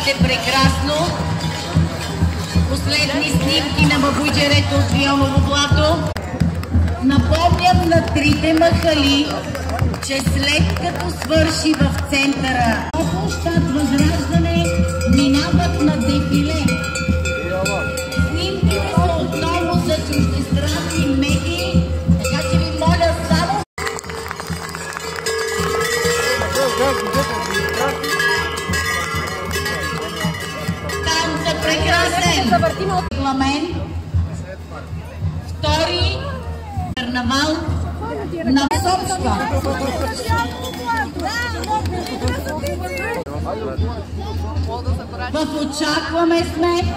Изглеждате прекрасно. Последни снимки на бабуйджерето от Вионово блато. Напомням на трите махали, че след като свърши в центъра площад Възраждане, минават на дефиле. Снимките са отново за чуждестранни медии, така че ви моля само... Танца прекрасен! Регламент. Втори карнавал на Софска. В очакваме сме